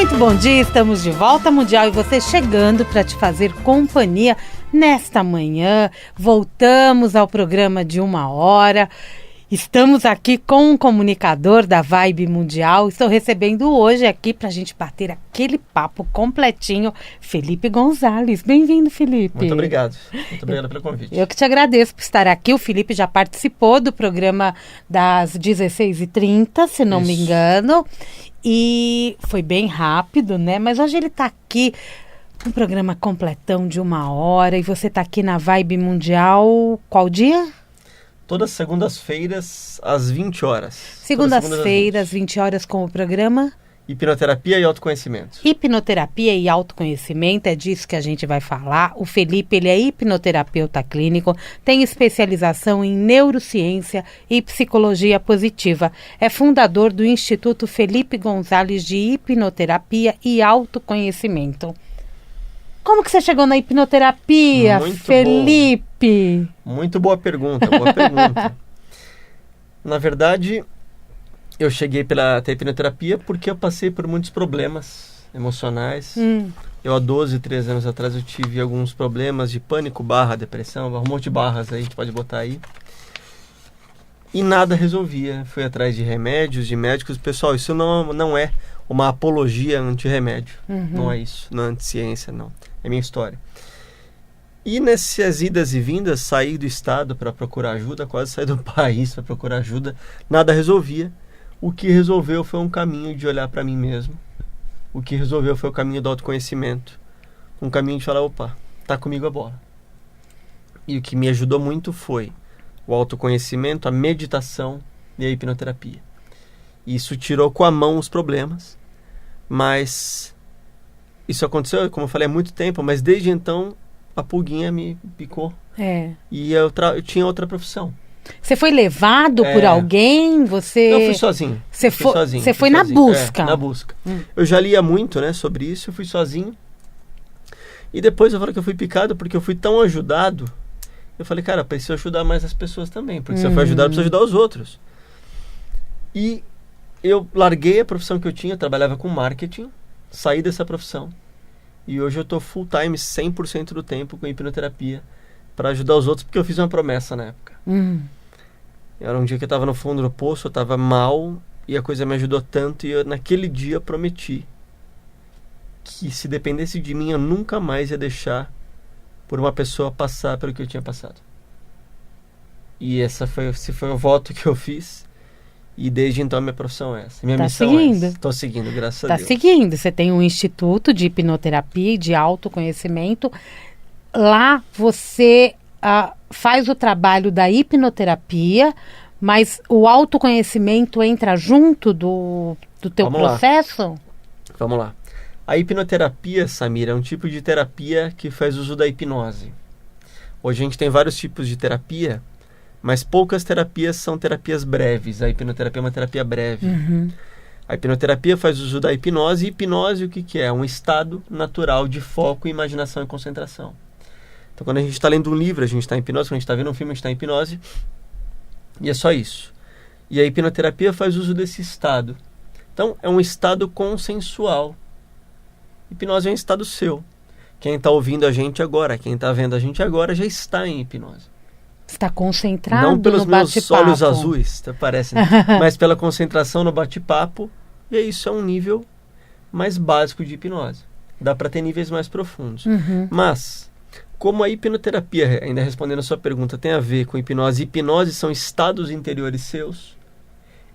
Muito bom dia, estamos de volta Mundial e você chegando para te fazer companhia nesta manhã. Voltamos ao programa de 1 hora. Estamos aqui com um comunicador da Vibe Mundial. Estou recebendo hoje aqui para a gente bater aquele papo completinho, Felipe Gonzalez. Bem-vindo, Felipe. Muito obrigado. Muito obrigado pelo convite. Eu que te agradeço por estar aqui. O Felipe já participou do programa das 16h30, se não me engano. E foi bem rápido, né? Mas hoje ele está aqui, um programa completão de 1 hora. E você está aqui na Vibe Mundial, qual dia? Todas as segundas-feiras, às 20 horas. Segundas-feiras, 20 horas, com o programa Hipnoterapia e Autoconhecimento. Hipnoterapia e Autoconhecimento, é disso que a gente vai falar. O Felipe, ele é hipnoterapeuta clínico, tem especialização em neurociência e psicologia positiva. É fundador do Instituto Felipe Gonzalez de Hipnoterapia e Autoconhecimento. Como que você chegou na hipnoterapia, Felipe? Muito boa pergunta, boa pergunta. Na verdade, eu cheguei pela hipnoterapia porque eu passei por muitos problemas emocionais. Eu, há 13 anos atrás, eu tive alguns problemas de pânico / depressão, um monte de barras aí, a gente pode botar aí. E nada resolvia. Fui atrás de remédios, de médicos. Pessoal, isso não é uma apologia anti-remédio. Não é isso, não é anti-ciência, não. É minha história. E nessas idas e vindas, saí do estado para procurar ajuda, quase saí do país para procurar ajuda, nada resolvia. O que resolveu foi um caminho de olhar para mim mesmo. O que resolveu foi o caminho do autoconhecimento. Um caminho de falar, opa, tá comigo a bola. E o que me ajudou muito foi o autoconhecimento, a meditação e a hipnoterapia. Isso tirou com a mão os problemas, mas isso aconteceu, como eu falei, há muito tempo, mas desde então a pulguinha me picou. E eu tinha outra profissão. Você foi levado por alguém? Eu fui sozinho. Você foi na busca? Na busca. Eu já lia muito, né, sobre isso, eu fui sozinho. E depois eu falo que eu fui picado porque eu fui tão ajudado. Eu falei, cara, preciso ajudar mais as pessoas também, porque se eu for ajudar, eu preciso ajudar os outros. E eu larguei a profissão que eu tinha, trabalhava com marketing, saí dessa profissão. E hoje eu estou full time, 100% do tempo com hipnoterapia para ajudar os outros, porque eu fiz uma promessa na época. Era um dia que eu estava no fundo do poço, eu estava mal, e a coisa me ajudou tanto, e eu, naquele dia, prometi que se dependesse de mim, eu nunca mais ia deixar por uma pessoa passar pelo que eu tinha passado. E esse foi o voto que eu fiz. E desde então a minha profissão é essa. Minha missão seguindo? É essa. Estou seguindo, graças a Deus. Está seguindo. Você tem um instituto de hipnoterapia e de autoconhecimento. Lá você faz o trabalho da hipnoterapia, mas o autoconhecimento entra junto do teu processo? Vamos lá. A hipnoterapia, Samira, é um tipo de terapia que faz uso da hipnose. Hoje a gente tem vários tipos de terapia, mas poucas terapias são terapias breves. A hipnoterapia é uma terapia breve. A hipnoterapia faz uso da hipnose. E hipnose, o que é? Um estado natural de foco, imaginação e concentração. Então, quando a gente está lendo um livro, a gente está em hipnose. Quando a gente está vendo um filme, a gente está em hipnose. E é só isso. E a hipnoterapia faz uso desse estado. Então, é um estado consensual. Hipnose é um estado seu. Quem está ouvindo a gente agora, quem está vendo a gente agora, já está em hipnose. Está concentrado não pelos no meus olhos azuis, parece, né? Mas pela concentração no bate-papo. E isso é um nível mais básico de hipnose. Dá para ter níveis mais profundos. Mas, como a hipnoterapia, ainda respondendo a sua pergunta, tem a ver com hipnose, hipnose são estados interiores seus,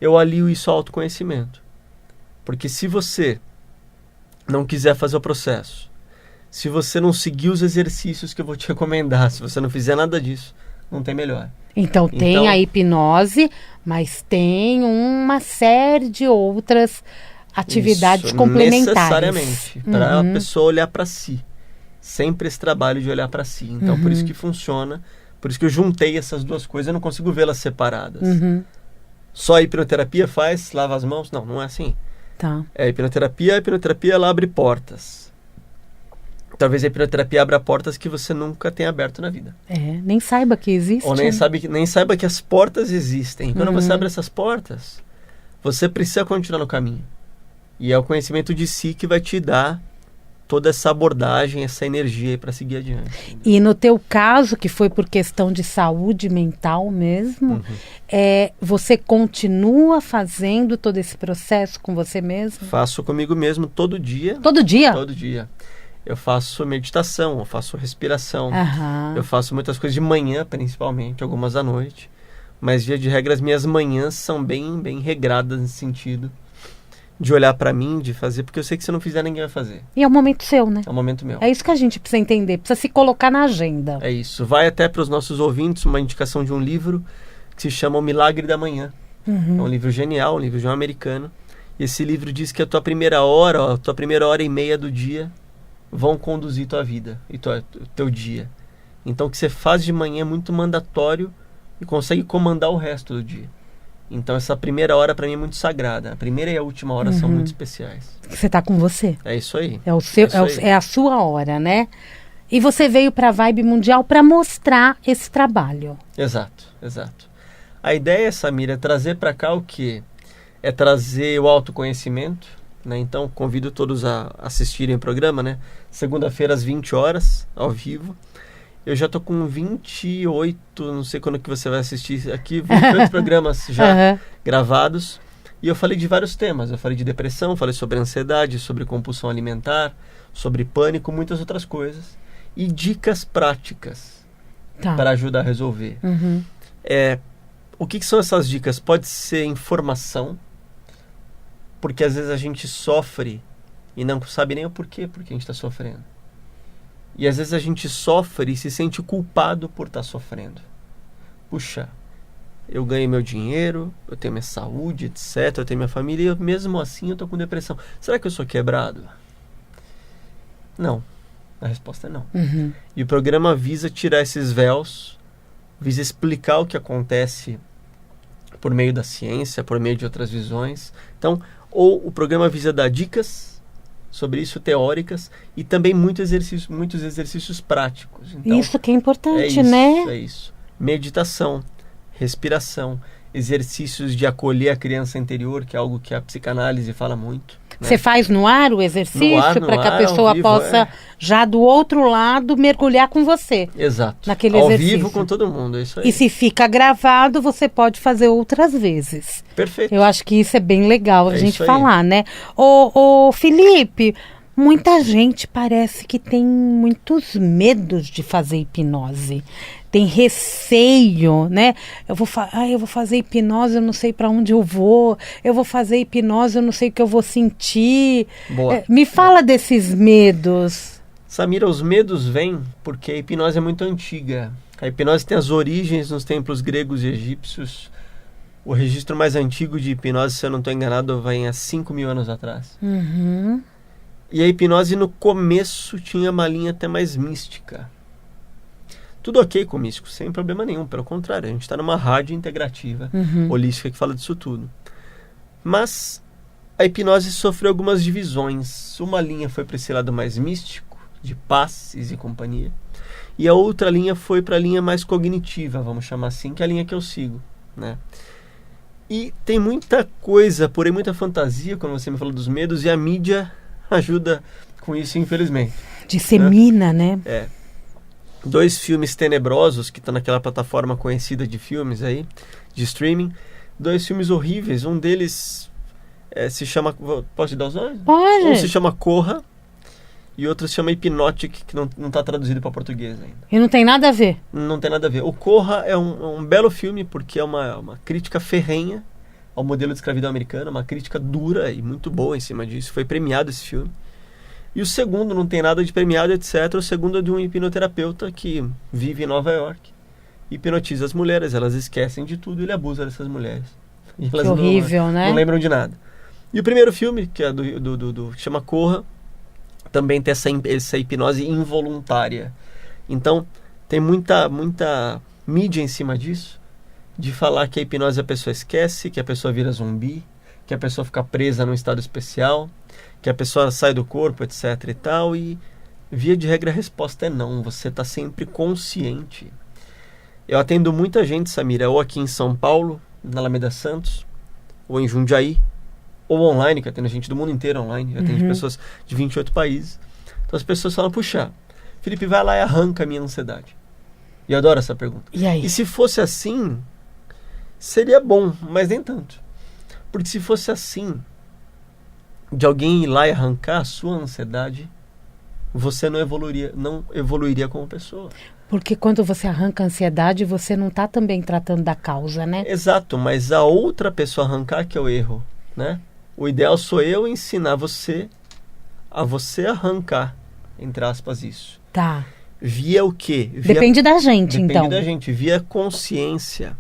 eu alio isso ao autoconhecimento. Porque se você não quiser fazer o processo, se você não seguir os exercícios que eu vou te recomendar, se você não fizer nada disso, não tem melhor. Então tem a hipnose, mas tem uma série de outras atividades complementares. Necessariamente, para a pessoa olhar para si. Sempre esse trabalho de olhar para si. Então, por isso que funciona, por isso que eu juntei essas duas coisas, eu não consigo vê-las separadas. Só a hipnoterapia faz, lava as mãos? Não, não é assim. Tá. A hipnoterapia ela abre portas. Talvez a hipnoterapia abra portas que você nunca tenha aberto na vida. Nem saiba que existe. Ou nem saiba que as portas existem. Quando você abre essas portas, você precisa continuar no caminho. E é o conhecimento de si que vai te dar toda essa abordagem, essa energia aí para seguir adiante. E no teu caso, que foi por questão de saúde mental mesmo, você continua fazendo todo esse processo com você mesmo? Faço comigo mesmo todo dia. Todo dia? Todo dia. Eu faço meditação, eu faço respiração, Aham. eu faço muitas coisas de manhã, principalmente, algumas à noite. Mas, via de regra, as minhas manhãs são bem, bem regradas nesse sentido. De olhar pra mim, de fazer, porque eu sei que se eu não fizer, ninguém vai fazer. E é um momento seu, né? É um momento meu. É isso que a gente precisa entender, precisa se colocar na agenda. É isso. Vai até para os nossos ouvintes uma indicação de um livro que se chama O Milagre da Manhã. É um livro genial, um livro de um americano. E esse livro diz que a tua primeira hora, a tua primeira hora e meia do dia vão conduzir tua vida e teu dia. Então o que você faz de manhã é muito mandatório e consegue comandar o resto do dia. Então essa primeira hora para mim é muito sagrada. A primeira e a última hora são muito especiais. Você tá com você. É isso aí. É o seu, é a sua hora, né? E você veio para a Vibe Mundial para mostrar esse trabalho. Exato, exato. A ideia, Samira, é trazer para cá o quê? É trazer o autoconhecimento, né? Então convido todos a assistirem o programa, né? Segunda-feira às 20 horas, ao vivo. Eu já tô com 28, não sei quando que você vai assistir aqui, 28 programas já gravados. E eu falei de vários temas. Eu falei de depressão, falei sobre ansiedade, sobre compulsão alimentar, sobre pânico, muitas outras coisas. E dicas práticas para ajudar a resolver. O que são essas dicas? Pode ser informação, porque às vezes a gente sofre e não sabe nem o porquê, porque a gente está sofrendo. E às vezes a gente sofre e se sente culpado por estar sofrendo. Puxa, eu ganhei meu dinheiro, eu tenho minha saúde, etc. Eu tenho minha família e eu, mesmo assim eu estou com depressão. Será que eu sou quebrado? Não. A resposta é não. E o programa visa tirar esses véus, visa explicar o que acontece por meio da ciência, por meio de outras visões. Então, ou o programa visa dar dicas sobre isso, teóricas, e também muitos exercícios práticos. Então, isso que é importante, né? É isso. Meditação, respiração, exercícios de acolher a criança interior, que é algo que a psicanálise fala muito. Você faz no ar o exercício para que a pessoa possa, já do outro lado, mergulhar com você. Exato. Naquele ao exercício. Vivo com todo mundo, é isso aí. E se fica gravado, você pode fazer outras vezes. Perfeito. Eu acho que isso é bem legal a gente aí. falar, né? Ô, Felipe, muita gente parece que tem muitos medos de fazer hipnose. Tem receio, né? Eu vou fazer hipnose, eu não sei para onde eu vou. Eu vou fazer hipnose, eu não sei o que eu vou sentir. Boa. Me fala desses medos. Samira, os medos vêm porque a hipnose é muito antiga. A hipnose tem as origens nos templos gregos e egípcios. O registro mais antigo de hipnose, se eu não estou enganado, vai há 5.000 anos atrás. E a hipnose no começo tinha uma linha até mais mística. Tudo ok com o místico, sem problema nenhum. Pelo contrário, a gente está numa rádio integrativa, holística, que fala disso tudo. Mas a hipnose sofreu algumas divisões. Uma linha foi para esse lado mais místico, de passes e companhia. E a outra linha foi para a linha mais cognitiva, vamos chamar assim, que é a linha que eu sigo, né? E tem muita coisa, porém muita fantasia, quando você me falou dos medos, e a mídia ajuda com isso, infelizmente. Dissemina, né? 2 filmes tenebrosos que estão naquela plataforma conhecida de filmes aí, de streaming. 2 filmes horríveis. Um deles se chama... Posso te dar os nomes? Pode. Um se chama Corra e outro se chama Hypnotic, que não está traduzido para português ainda. E não tem nada a ver? Não tem nada a ver. O Corra é um belo filme porque é uma crítica ferrenha ao modelo de escravidão americana, uma crítica dura e muito boa em cima disso. Foi premiado esse filme. E o segundo não tem nada de premiado, etc. O segundo é de um hipnoterapeuta que vive em Nova York. Hipnotiza as mulheres, elas esquecem de tudo e ele abusa dessas mulheres. E elas que horrível, né? Não lembram de nada. E o primeiro filme, que é que chama Corra, também tem essa hipnose involuntária. Então, tem muita mídia em cima disso, de falar que a hipnose a pessoa esquece, que a pessoa vira zumbi, que a pessoa fica presa num estado especial, que a pessoa sai do corpo, etc e tal, e via de regra a resposta é não, você está sempre consciente. Eu atendo muita gente, Samira, ou aqui em São Paulo, na Alameda Santos, ou em Jundiaí, ou online, que atende gente do mundo inteiro online, atende pessoas de 28 países. Então as pessoas falam, puxa, Felipe, vai lá e arranca a minha ansiedade. E eu adoro essa pergunta. E aí? E se fosse assim, seria bom, mas nem tanto. Porque se fosse assim, de alguém ir lá e arrancar a sua ansiedade, você não evoluiria como pessoa. Porque quando você arranca a ansiedade, você não está também tratando da causa, né? Exato, mas a outra pessoa arrancar que é o erro, né? O ideal sou eu ensinar você a você arrancar, entre aspas, isso. Tá. Via o quê? Depende da gente, então. Depende da gente. Via consciência,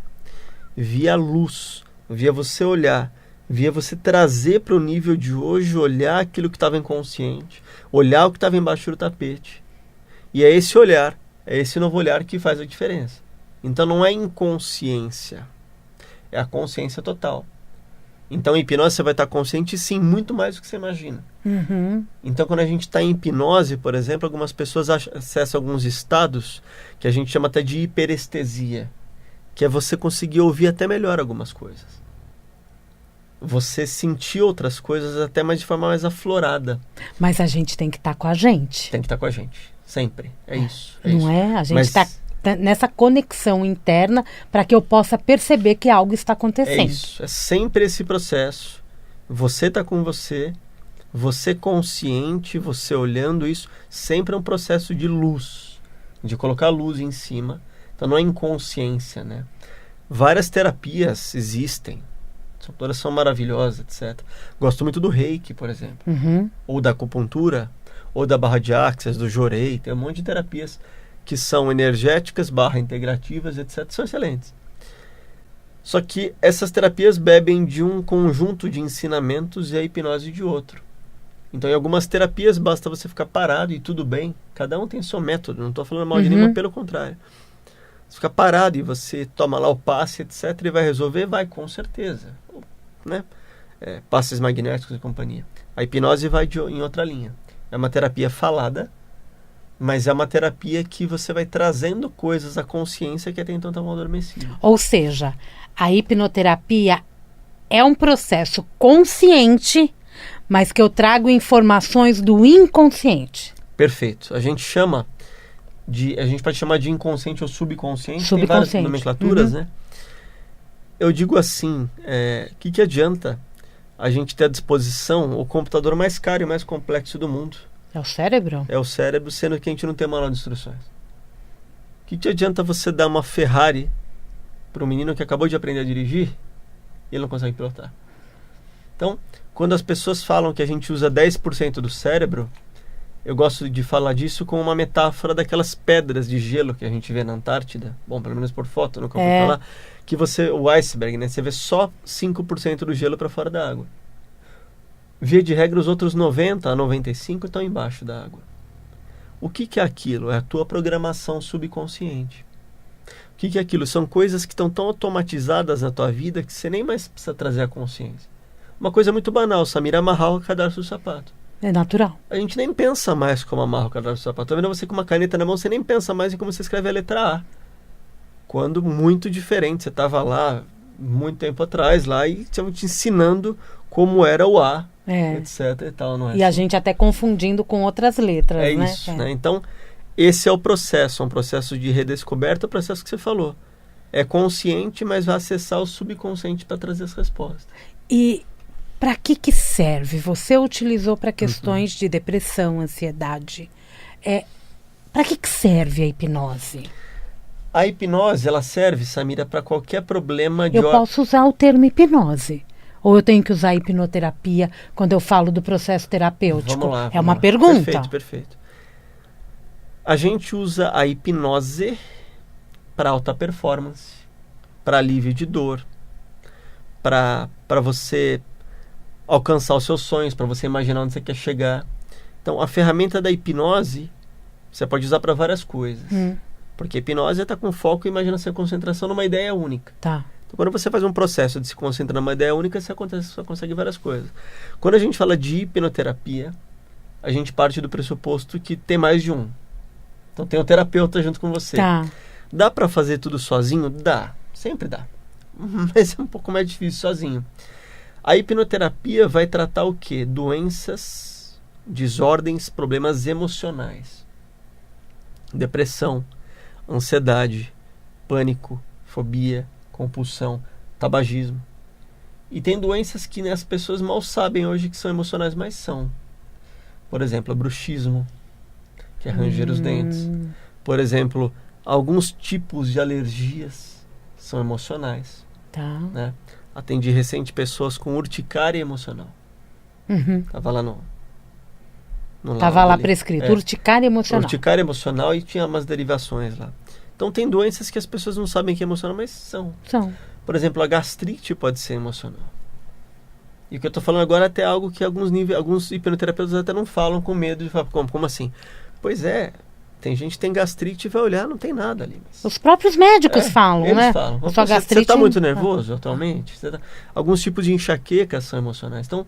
via luz, via você olhar, via você trazer para o nível de hoje, olhar aquilo que estava inconsciente, olhar o que estava embaixo do tapete. E é esse olhar, é esse novo olhar que faz a diferença. Então não é inconsciência, é a consciência total. Então em hipnose você vai estar consciente sim, muito mais do que você imagina. Então quando a gente está em hipnose, por exemplo, algumas pessoas acessam alguns estados que a gente chama até de hiperestesia, que é você conseguir ouvir até melhor algumas coisas. Você sentir outras coisas até mais de forma mais aflorada. Mas a gente tem que estar com a gente. Tem que estar com a gente, sempre. É isso. Não isso. é? A gente está nessa conexão interna para que eu possa perceber que algo está acontecendo. É isso. É sempre esse processo. Você está com você consciente, você olhando isso. Sempre é um processo de luz, de colocar luz em cima. Então não é inconsciência, né? Várias terapias existem. Todas são maravilhosas, etc. Gosto muito do Reiki, por exemplo. Ou da acupuntura, ou da barra de axis, do Jorei. Tem um monte de terapias que são energéticas, integrativas, etc. São excelentes. Só que essas terapias bebem de um conjunto de ensinamentos e a hipnose de outro. Então, em algumas terapias, basta você ficar parado e tudo bem. Cada um tem seu método. Não estou falando mal de nenhuma, pelo contrário. Você fica parado e você toma lá o passe, etc. E vai resolver? Vai, com certeza. Né? Passes magnéticos e companhia. A hipnose vai em outra linha. É uma terapia falada, mas é uma terapia que você vai trazendo coisas à consciência que até então estavam adormecidas. Ou seja, a hipnoterapia é um processo consciente, mas que eu trago informações do inconsciente. Perfeito. A gente pode chamar de inconsciente ou subconsciente. Tem várias nomenclaturas, né? Eu digo assim, que adianta a gente ter à disposição o computador mais caro e mais complexo do mundo? É o cérebro? É o cérebro, sendo que a gente não tem manual de instruções. Que adianta você dar uma Ferrari para um menino que acabou de aprender a dirigir e ele não consegue pilotar? Então, quando as pessoas falam que a gente usa 10% do cérebro, eu gosto de falar disso com uma metáfora daquelas pedras de gelo que a gente vê na Antártida. Bom, pelo menos por foto, nunca fui falar. Que o iceberg, né? Você vê só 5% do gelo para fora da água. Via de regra, os outros 90 a 95 estão embaixo da água. O que é aquilo? É a tua programação subconsciente. O que é aquilo? São coisas que estão tão automatizadas na tua vida que você nem mais precisa trazer a consciência. Uma coisa muito banal, Samir, amarrar o cadarço do sapato. É natural. A gente nem pensa mais como amarra o cadarço do sapato. Estou vendo você com uma caneta na mão, você nem pensa mais em como você escreve a letra A. Quando muito diferente. Você estava lá muito tempo atrás lá e estavam te ensinando como era o A, etc. E tal, não é? E a gente até confundindo com outras letras, né? Isso, né? Então, esse é o processo. Um processo de redescoberta, o processo que você falou. É consciente, mas vai acessar o subconsciente para trazer as respostas. E para que serve? Você utilizou para questões de depressão, ansiedade. Para que serve a hipnose? A hipnose, ela serve, Samira, para qualquer problema de... Eu posso usar o termo hipnose? Ou eu tenho que usar hipnoterapia quando eu falo do processo terapêutico? Vamos lá, é uma pergunta. Perfeito. A gente usa a hipnose para alta performance, para alívio de dor, para você alcançar os seus sonhos, para você imaginar onde você quer chegar. Então, a ferramenta da hipnose você pode usar para várias coisas. Porque a hipnose está com foco, imaginação e concentração numa ideia única. Tá. Então, quando você faz um processo de se concentrar numa ideia única, você consegue várias coisas. Quando a gente fala de hipnoterapia, a gente parte do pressuposto que tem mais de um. Então, tem um terapeuta junto com você. Tá. Dá para fazer tudo sozinho? Dá. Sempre dá. Mas é um pouco mais difícil sozinho. A hipnoterapia vai tratar o quê? Doenças, desordens, problemas emocionais. Depressão, ansiedade, pânico, fobia, compulsão, tabagismo. E tem doenças que as pessoas mal sabem hoje que são emocionais, mas são. Por exemplo, bruxismo, que é ranger os dentes. Por exemplo, alguns tipos de alergias são emocionais. Tá. Né? Atendi recente pessoas com urticária emocional. Tava lá Tava lá prescrito, urticária emocional. Urticária emocional e tinha umas derivações lá. Então tem doenças que as pessoas não sabem que é emocional, mas são. Por exemplo, a gastrite pode ser emocional. E o que eu estou falando agora é até algo que alguns hipnoterapeutas até não falam com medo de falar, como assim? Pois é, tem gente que tem gastrite e vai olhar, não tem nada ali. Mas... Os próprios médicos falam, eles né? Falam. Gastrite... Você está muito nervoso atualmente? Alguns tipos de enxaqueca são emocionais. Então,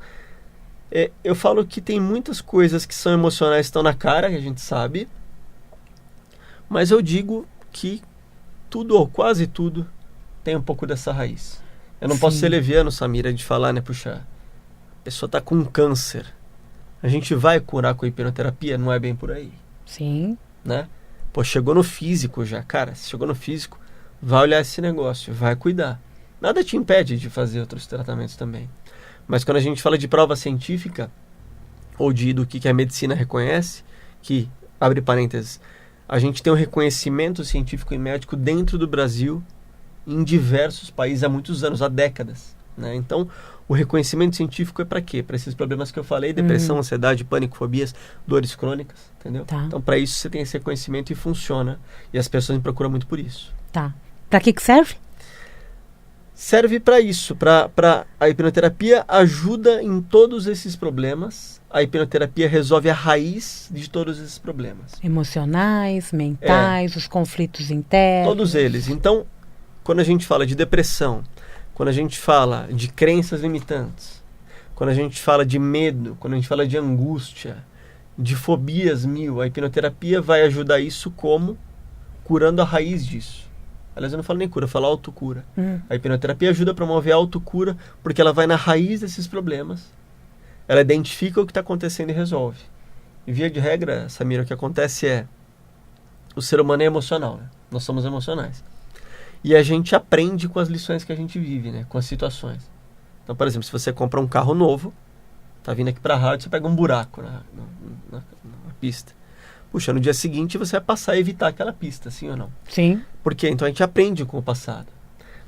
eu falo que tem muitas coisas que são emocionais, estão na cara, que a gente sabe. Mas eu digo que tudo ou quase tudo tem um pouco dessa raiz. Eu não posso ser leviano, Samira, de falar, né? Puxa, a pessoa está com câncer. A gente vai curar com a hipnoterapia? Não é bem por aí. Sim. Né? Pô, chegou no físico já. Cara, se chegou no físico, vai olhar esse negócio, vai cuidar. Nada te impede de fazer outros tratamentos também. Mas quando a gente fala de prova científica, ou do que a medicina reconhece, que, abre parênteses, a gente tem um reconhecimento científico e médico dentro do Brasil, em diversos países há muitos anos, há décadas. Né? Então, o reconhecimento científico é para quê? Para esses problemas que eu falei, depressão, ansiedade, pânico, fobias, dores crônicas, entendeu? Tá. Então, para isso você tem esse reconhecimento e funciona. E as pessoas me procuram muito por isso. Tá. Para que serve? Serve para isso, a hipnoterapia ajuda em todos esses problemas. A hipnoterapia resolve a raiz de todos esses problemas. Emocionais, mentais, os conflitos internos. Todos eles. Então, quando a gente fala de depressão, quando a gente fala de crenças limitantes, quando a gente fala de medo, quando a gente fala de angústia, de fobias a hipnoterapia vai ajudar isso como? Curando a raiz disso. Aliás, eu não falo nem cura, eu falo autocura. A hipnoterapia ajuda a promover a autocura porque ela vai na raiz desses problemas. Ela identifica o que está acontecendo e resolve. E via de regra, Samira, o que acontece é o ser humano é emocional, né? Nós somos emocionais. E a gente aprende com as lições que a gente vive, né? Com as situações. Então, por exemplo, se você compra um carro novo, tá vindo aqui para a rádio, você pega um buraco na pista. Puxa, no dia seguinte você vai passar a evitar aquela pista, sim ou não? Sim. Por quê? Então a gente aprende com o passado.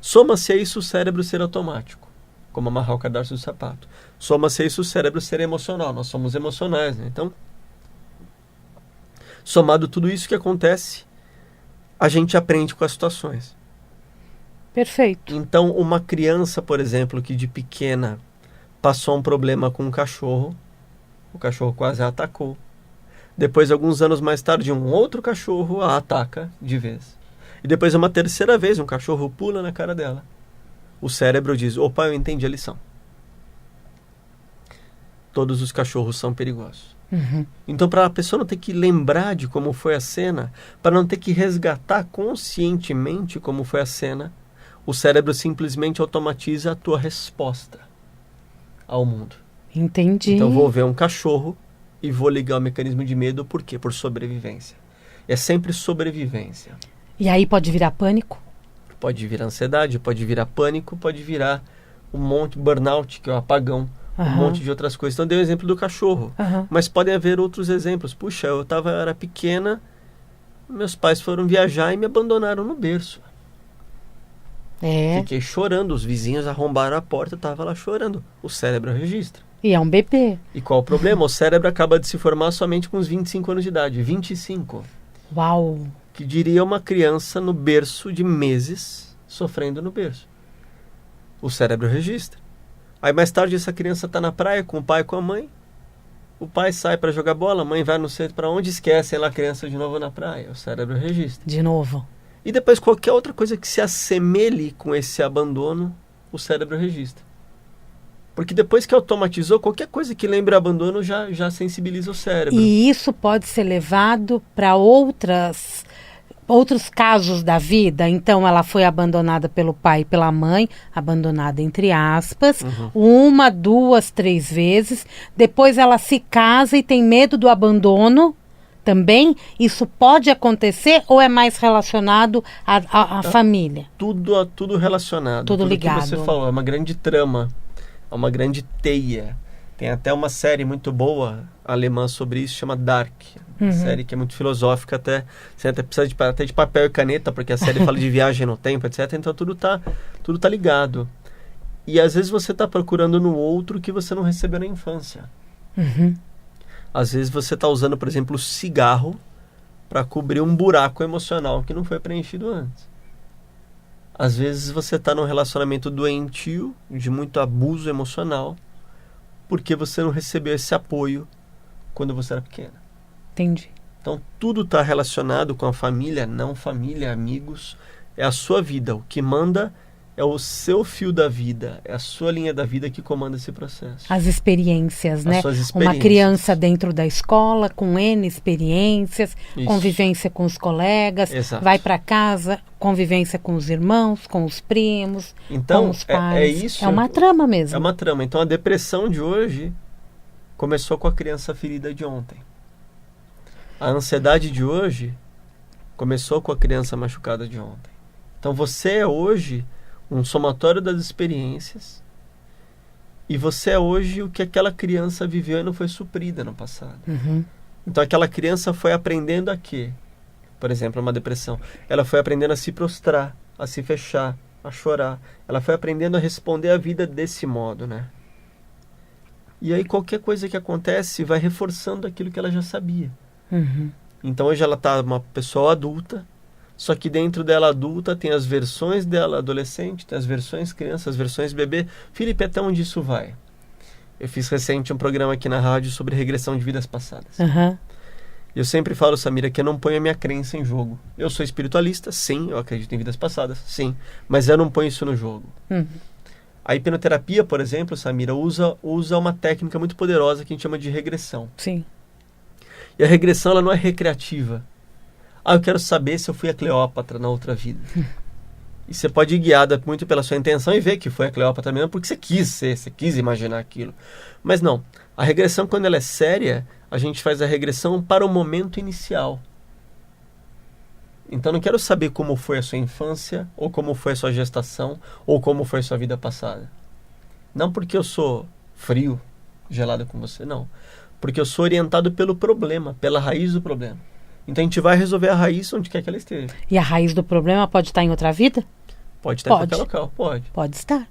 Soma-se a isso o cérebro ser automático, como amarrar o cadarço do sapato. Soma-se a isso o cérebro ser emocional, nós somos emocionais, né? Então, somado tudo isso que acontece, a gente aprende com as situações. Perfeito. Então, uma criança, por exemplo, que de pequena passou um problema com um cachorro, o cachorro quase a atacou. Depois, alguns anos mais tarde, um outro cachorro a ataca de vez. E depois, uma terceira vez, um cachorro pula na cara dela. O cérebro diz, opa, eu entendi a lição. Todos os cachorros são perigosos. Então, para a pessoa não ter que lembrar de como foi a cena, para não ter que resgatar conscientemente como foi a cena, o cérebro simplesmente automatiza a tua resposta ao mundo. Entendi. Então, vou ver um cachorro e vou ligar o mecanismo de medo, por quê? Por sobrevivência. É sempre sobrevivência. E aí pode virar pânico? Pode virar ansiedade, pode virar pânico, pode virar um monte de burnout, que é o apagão, um monte de outras coisas. Então, dei o exemplo do cachorro. Mas podem haver outros exemplos. Puxa, eu era pequena, meus pais foram viajar e me abandonaram no berço. Fiquei chorando, os vizinhos arrombaram a porta, eu estava lá chorando. O cérebro registra. E é um bebê. E qual o problema? O cérebro acaba de se formar somente com uns 25 anos de idade. 25. Uau! Que diria uma criança no berço de meses, sofrendo no berço. O cérebro registra. Aí mais tarde essa criança está na praia com o pai e com a mãe. O pai sai para jogar bola, a mãe vai no centro para onde, esquecem lá a criança de novo na praia. O cérebro registra. De novo. E depois qualquer outra coisa que se assemelhe com esse abandono, o cérebro registra. Porque depois que automatizou, qualquer coisa que lembre abandono já sensibiliza o cérebro. E isso pode ser levado para outras outros casos da vida, então ela foi abandonada pelo pai e pela mãe, abandonada entre aspas, 1, 2, 3 vezes, depois ela se casa e tem medo do abandono também. Isso pode acontecer ou é mais relacionado à família? Tudo relacionado. Tudo ligado. Que você falou, é uma grande trama, é uma grande teia. Tem até uma série muito boa alemã sobre isso, chama Dark. Uma série que é muito filosófica, até você até precisa até de papel e caneta, porque a série fala de viagem no tempo, etc. Então tudo tá ligado. E às vezes você está procurando no outro que você não recebeu na infância. Às vezes você está usando, por exemplo, o cigarro para cobrir um buraco emocional que não foi preenchido antes. Às vezes você está num relacionamento doentio, de muito abuso emocional, porque você não recebeu esse apoio quando você era pequena. Entendi. Então tudo está relacionado com a família, não família, amigos. É a sua vida. O que manda é o seu fio da vida, é a sua linha da vida que comanda esse processo. As experiências, né? Suas experiências. Uma criança dentro da escola, com N experiências, Isso. Convivência com os colegas, Exato. Vai para casa, convivência com os irmãos, com os primos, então, com os pais. É isso. É uma trama mesmo. É uma trama. Então a depressão de hoje começou com a criança ferida de ontem. A ansiedade de hoje começou com a criança machucada de ontem. Então você é hoje um somatório das experiências e você é hoje o que aquela criança viveu e não foi suprida no passado. Então aquela criança foi aprendendo a quê? Por exemplo, uma depressão. Ela foi aprendendo a se prostrar, a se fechar, a chorar. Ela foi aprendendo a responder à vida desse modo, né? E aí qualquer coisa que acontece vai reforçando aquilo que ela já sabia. Então hoje ela está uma pessoa adulta, só que dentro dela adulta tem as versões dela adolescente, tem as versões criança, as versões bebê. Felipe, até onde isso vai? Eu fiz recente um programa aqui na rádio sobre regressão de vidas passadas. Eu sempre falo, Samira, que eu não ponho a minha crença em jogo. Eu sou espiritualista, sim, eu acredito em vidas passadas, sim, mas eu não ponho isso no jogo. A hipnoterapia, por exemplo, Samira, usa uma técnica muito poderosa que a gente chama de regressão. Sim. E a regressão ela não é recreativa. Eu quero saber se eu fui a Cleópatra na outra vida. E você pode ir guiada muito pela sua intenção e ver que foi a Cleópatra mesmo, porque você quis ser, você quis imaginar aquilo. Mas não. A regressão, quando ela é séria, a gente faz a regressão para o momento inicial. Então, não quero saber como foi a sua infância, ou como foi a sua gestação, ou como foi a sua vida passada. Não porque eu sou frio, gelado com você, não. Porque eu sou orientado pelo problema, pela raiz do problema. Então a gente vai resolver a raiz onde quer que ela esteja. E a raiz do problema pode estar em outra vida? Pode estar em qualquer local, pode. Pode estar.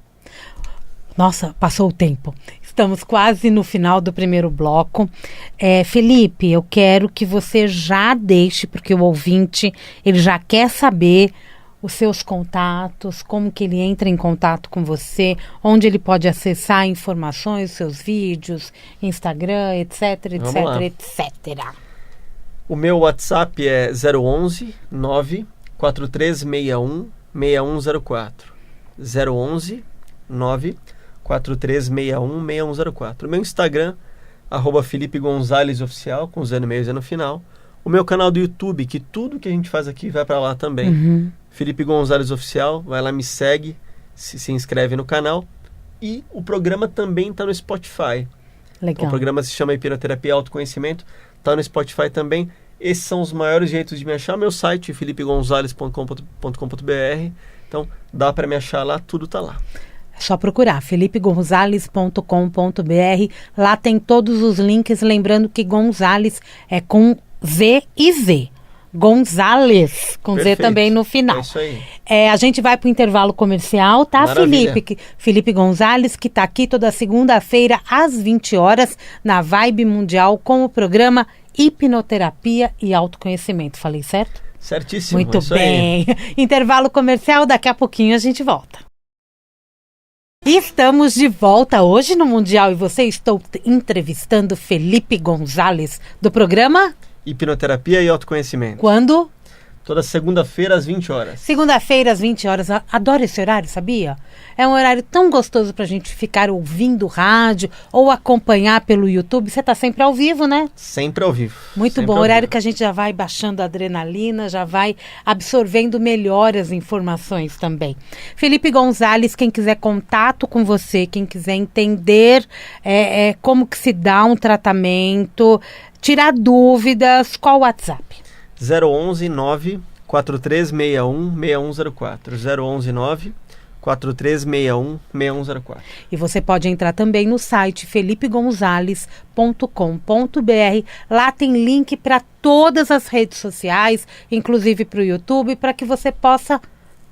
Nossa, passou o tempo. Estamos quase no final do primeiro bloco. Felipe, eu quero que você já deixe, porque o ouvinte ele já quer saber os seus contatos, como que ele entra em contato com você, onde ele pode acessar informações, seus vídeos, Instagram, etc, etc. O meu WhatsApp é 011 94361 6104. 011 94361 6104. O meu Instagram, @Felipe Gonzalez Oficial, com Z no meio e Z no final. O meu canal do YouTube, que tudo que a gente faz aqui vai para lá também. Felipe Gonzalez Oficial, vai lá, me segue, se inscreve no canal. E o programa também está no Spotify. Legal. O programa se chama Hipnoterapia Autoconhecimento, está no Spotify também. Esses são os maiores jeitos de me achar. Meu site, felipegonzalez.com.br. Então, dá para me achar lá, tudo está lá. É só procurar, felipegonzalez.com.br. Lá tem todos os links, lembrando que Gonzalez é com Z e Z. Gonzalez, com Perfeito. Z também no final. É isso aí. A gente vai para o intervalo comercial, tá, Maravilha. Felipe Gonzalez, que está aqui toda segunda-feira às 20 horas na Vibe Mundial com o programa Hipnoterapia e Autoconhecimento. Falei certo? Certíssimo. Muito isso bem. Aí. Intervalo comercial, daqui a pouquinho a gente volta. Estamos de volta hoje no Mundial e você estou entrevistando Felipe Gonzalez do programa Hipnoterapia e Autoconhecimento. Quando? Toda segunda-feira às 20 horas. Segunda-feira às 20 horas. Adoro esse horário, sabia? É um horário tão gostoso pra gente ficar ouvindo rádio ou acompanhar pelo YouTube. Você tá sempre ao vivo, né? Sempre ao vivo. Muito sempre bom. ao Horário vivo. que a gente já vai baixando a adrenalina, já vai absorvendo melhor as informações também. Felipe Gonzalez, quem quiser contato com você, quem quiser entender como que se dá um tratamento, tirar dúvidas, qual o WhatsApp? 011 94361 6104. 011 94361 6104. E você pode entrar também no site felipegonzales.com.br. Lá tem link para todas as redes sociais, inclusive para o YouTube, para que você possa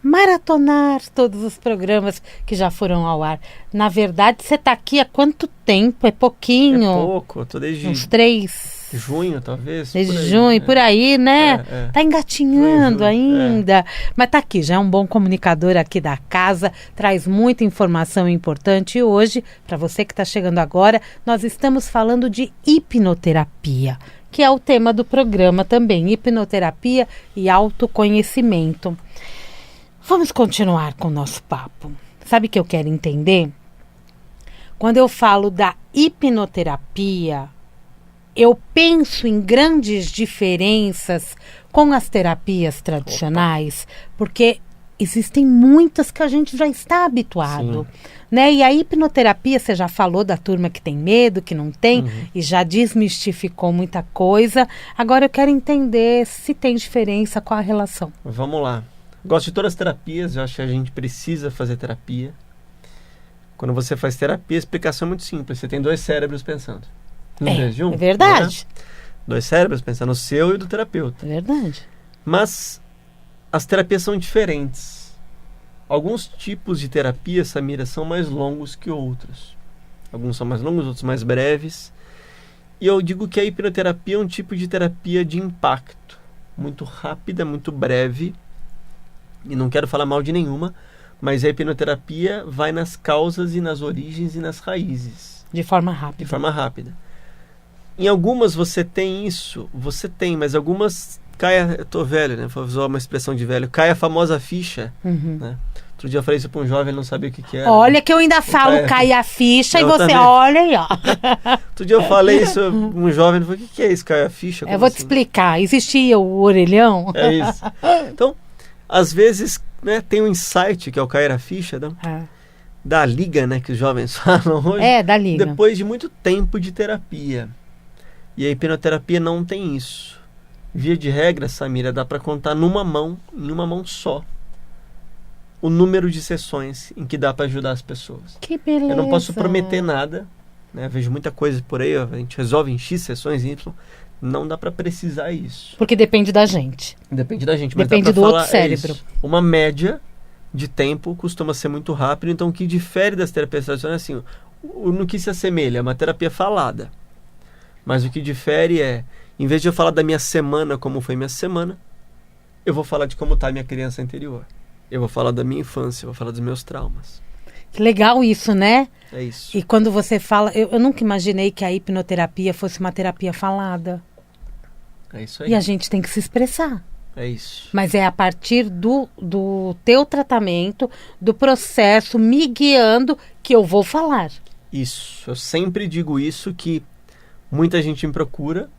maratonar todos os programas que já foram ao ar. Na verdade, você está aqui há quanto tempo? É pouquinho? É pouco, eu tô desde uns 3... junho, talvez. Desde junho, por aí, né? Tá engatinhando ainda. Mas tá aqui, já é um bom comunicador aqui da casa, traz muita informação importante. E hoje, para você que está chegando agora, nós estamos falando de hipnoterapia, que é o tema do programa também, hipnoterapia e autoconhecimento. Vamos continuar com o nosso papo. Sabe o que eu quero entender? Quando eu falo da hipnoterapia, eu penso em grandes diferenças com as terapias tradicionais, porque existem muitas que a gente já está habituado, né? E a hipnoterapia, você já falou da turma que tem medo, que não tem, e já desmistificou muita coisa. Agora eu quero entender se tem diferença, qual a relação. Vamos lá. Gosto de todas as terapias, eu acho que a gente precisa fazer terapia. Quando você faz terapia, a explicação é muito simples. Você tem 2 cérebros pensando. É verdade. Né? 2 cérebros pensando, o seu e o do terapeuta. É verdade. Mas as terapias são diferentes. Alguns tipos de terapia, Samira, são mais longos que outros. Alguns são mais longos, outros mais breves. E eu digo que a hipnoterapia é um tipo de terapia de impacto. Muito rápida, muito breve. E não quero falar mal de nenhuma, mas a hipnoterapia vai nas causas e nas origens e nas raízes. De forma rápida. De forma rápida. Em algumas você tem isso, mas algumas cai, eu tô velho, né? Vou usar uma expressão de velho, cai a famosa ficha, né? Outro dia eu falei isso para um jovem, ele não sabia o que era. Olha que eu ainda falo cai a ficha e você também. Olha aí, ó. Outro dia eu falei isso para um jovem, ele falou, o que é isso, cai a ficha? Eu vou te explicar, existia o orelhão? É isso. Então, às vezes, né, tem um insight, que é o cair a ficha, né? Da liga, né, que os jovens falam hoje. Da liga. Depois de muito tempo de terapia. E a hipnoterapia não tem isso. Via de regra, Samira, dá para contar em uma mão só, o número de sessões em que dá para ajudar as pessoas. Que beleza. Eu não posso prometer nada, né? Vejo muita coisa por aí, a gente resolve em X sessões, em Y. Não dá para precisar isso. Porque depende da gente. Depende da gente, mas depende dá pra do falar, outro cérebro. Uma média de tempo costuma ser muito rápido, então o que difere das terapias tradicionais é assim, no que se assemelha, é uma terapia falada. Mas o que difere é, em vez de eu falar da minha semana, como foi minha semana, eu vou falar de como está a minha criança interior. Eu vou falar da minha infância, eu vou falar dos meus traumas. Que legal isso, né? É isso. E quando você fala, eu nunca imaginei que a hipnoterapia fosse uma terapia falada. É isso aí. E a gente tem que se expressar. É isso. Mas é a partir do teu tratamento, do processo me guiando, que eu vou falar. Isso. Eu sempre digo isso, que muita gente me procura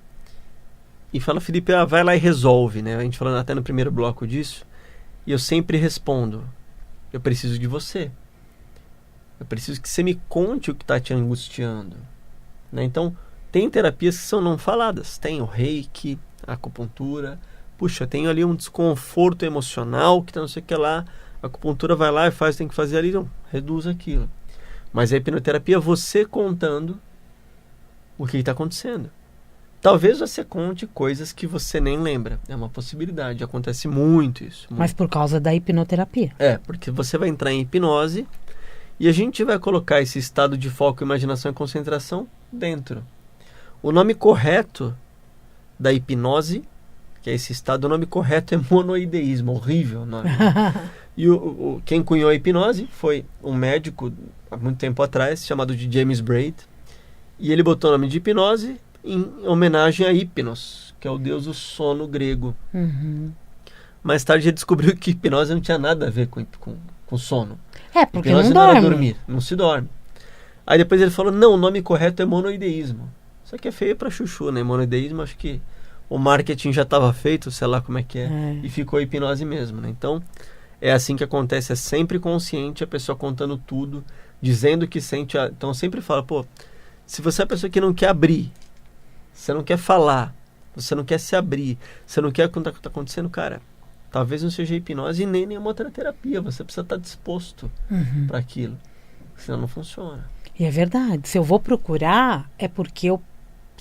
e fala, Felipe, vai lá e resolve, né? A gente falando até no primeiro bloco disso. E eu sempre respondo, eu preciso de você. Eu preciso que você me conte o que está te angustiando. Né? Então, tem terapias que são não faladas. Tem o reiki, a acupuntura. Puxa, tenho ali um desconforto emocional que tá não sei o que lá. A acupuntura vai lá e faz, tem que fazer ali. Não, reduz aquilo. Mas a hipnoterapia é você contando o que está acontecendo. Talvez você conte coisas que você nem lembra. É uma possibilidade. Acontece muito isso. Muito. Mas por causa da hipnoterapia. Porque você vai entrar em hipnose e a gente vai colocar esse estado de foco, imaginação e concentração dentro. O nome correto da hipnose, que é esse estado, o nome correto é monoideísmo. Horrível o nome. E quem cunhou a hipnose foi um médico, há muito tempo atrás, chamado de James Braid. E ele botou o nome de hipnose em homenagem a Hipnos, que é o deus do sono grego. Mais tarde ele descobriu que hipnose não tinha nada a ver com sono. Porque hipnose não não era dorme. dormir, não se dorme. Aí depois ele falou, não, o nome correto é monoideísmo. Só que é feio pra chuchu, né? Monoideísmo, acho que o marketing já estava feito, sei lá como é que é. E ficou hipnose mesmo, né? Então, é assim que acontece, é sempre consciente, a pessoa contando tudo, dizendo que sente... Então, eu sempre falo, pô, se você é a pessoa que não quer abrir, você não quer falar, você não quer se abrir, você não quer contar o que está acontecendo, cara, talvez não seja hipnose e nem nenhuma outra terapia, você precisa estar disposto para aquilo, senão não funciona. E é verdade, se eu vou procurar, é porque eu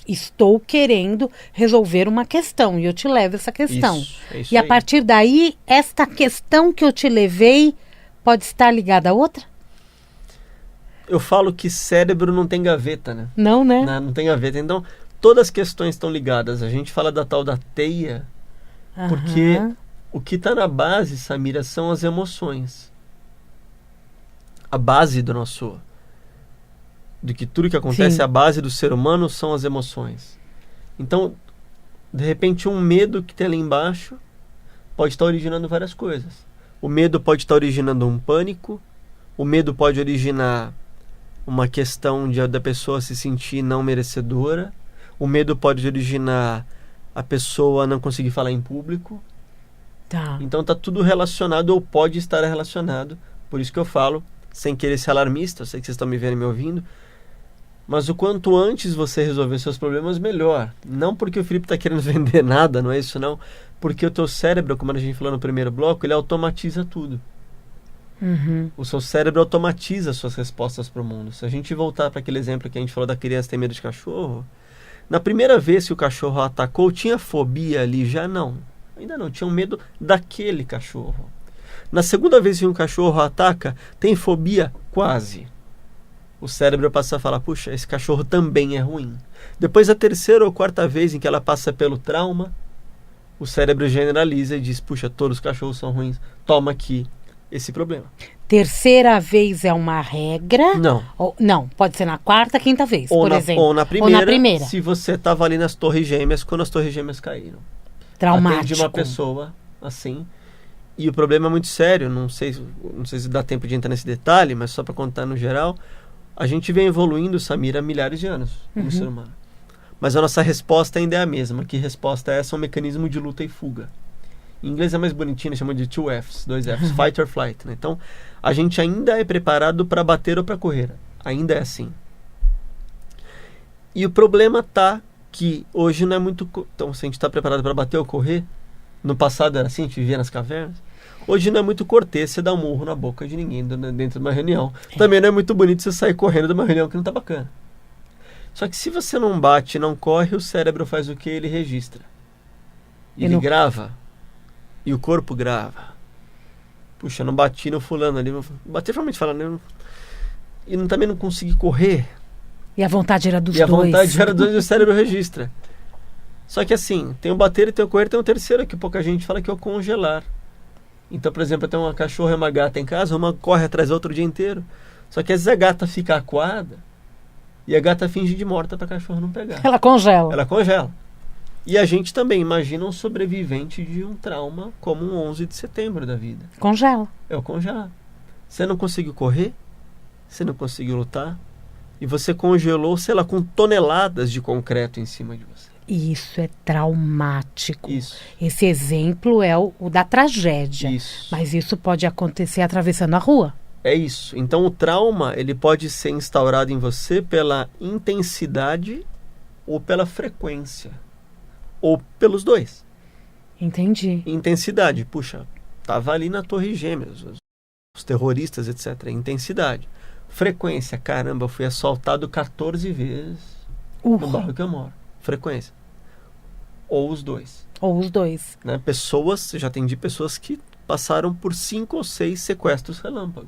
estou querendo resolver uma questão e eu te levo essa questão. Isso e a aí. partir daí, esta questão que eu te levei pode estar ligada a outra? Eu falo que cérebro não tem gaveta, né? Não, né? Não tem gaveta. Então, todas as questões estão ligadas. A gente fala da tal da teia, porque o que está na base, Samira, são as emoções. A base do que tudo que acontece, Sim. a base do ser humano são as emoções. Então, de repente, um medo que tem ali embaixo pode estar originando várias coisas. O medo pode estar originando um pânico, o medo pode originar uma questão da pessoa se sentir não merecedora, o medo pode originar a pessoa não conseguir falar em público. Tá. Então está tudo relacionado ou pode estar relacionado. Por isso que eu falo, sem querer ser alarmista, eu sei que vocês estão me vendo e me ouvindo, mas o quanto antes você resolver seus problemas, melhor. Não porque o Felipe está querendo vender nada, não é isso não. Porque o teu cérebro, como a gente falou no primeiro bloco, ele automatiza tudo. O seu cérebro automatiza suas respostas para o mundo. Se a gente voltar para aquele exemplo que a gente falou da criança ter medo de cachorro, na primeira vez que o cachorro atacou, tinha fobia ali? Já não. Ainda não, tinha um medo daquele cachorro. Na segunda vez que um cachorro ataca, tem fobia? Quase. O cérebro passa a falar, puxa, esse cachorro também é ruim. Depois, a terceira ou quarta vez em que ela passa pelo trauma, o cérebro generaliza e diz, puxa, todos os cachorros são ruins, toma aqui esse problema. Terceira vez é uma regra? Não. Não, pode ser na quarta, quinta vez, por exemplo. Ou na primeira, Ou na primeira. se você estava ali nas Torres Gêmeas, quando as Torres Gêmeas caíram. Traumático. Atende uma pessoa assim. E o problema é muito sério, não sei se dá tempo de entrar nesse detalhe, mas só para contar no geral, a gente vem evoluindo, Samira, há milhares de anos como ser humano. Mas a nossa resposta ainda é a mesma. Que resposta é essa? É um mecanismo de luta e fuga. Em inglês é mais bonitinho, chama de 2 Fs, fight or flight. Né? Então, a gente ainda é preparado para bater ou para correr. Ainda é assim. E o problema tá que hoje não é muito... Então, se a gente está preparado para bater ou correr, no passado era assim, a gente vivia nas cavernas. Hoje não é muito cortês você dar um murro na boca de ninguém dentro de uma reunião. Também não é muito bonito você sair correndo de uma reunião que não tá bacana. Só que se você não bate, não corre, o cérebro faz o que? Ele registra. Ele grava. E o corpo grava. Puxa, não bati no fulano ali. Bati realmente falando. E também não consegui correr. E a vontade era dos dois. E a vontade era dos dois e o cérebro registra. Só que assim, tem o bater e tem o correr, tem o terceiro que pouca gente fala, que é o congelar. Então, por exemplo, eu tenho uma cachorra e uma gata em casa, uma corre atrás da outra o dia inteiro. Só que às vezes a gata fica acuada e a gata finge de morta para a cachorra não pegar. Ela congela. Ela congela. E a gente também imagina um sobrevivente de um trauma como um 11 de setembro da vida. Congela. É o congelar. Você não conseguiu correr, você não conseguiu lutar, e você congelou, sei lá, com toneladas de concreto em cima de você. Isso é traumático. Isso. Esse exemplo é o da tragédia. Isso. Mas isso pode acontecer atravessando a rua. É isso. Então o trauma, ele pode ser instaurado em você pela intensidade ou pela frequência. Ou pelos dois. Entendi. Intensidade. Puxa, tava ali na Torre Gêmeas, os terroristas, etc. Intensidade. Frequência. Caramba, eu fui assaltado 14 vezes no bairro que eu moro. Frequência. Ou os dois. Ou os dois. Né? Pessoas, já atendi pessoas que passaram por 5 ou 6 sequestros relâmpago.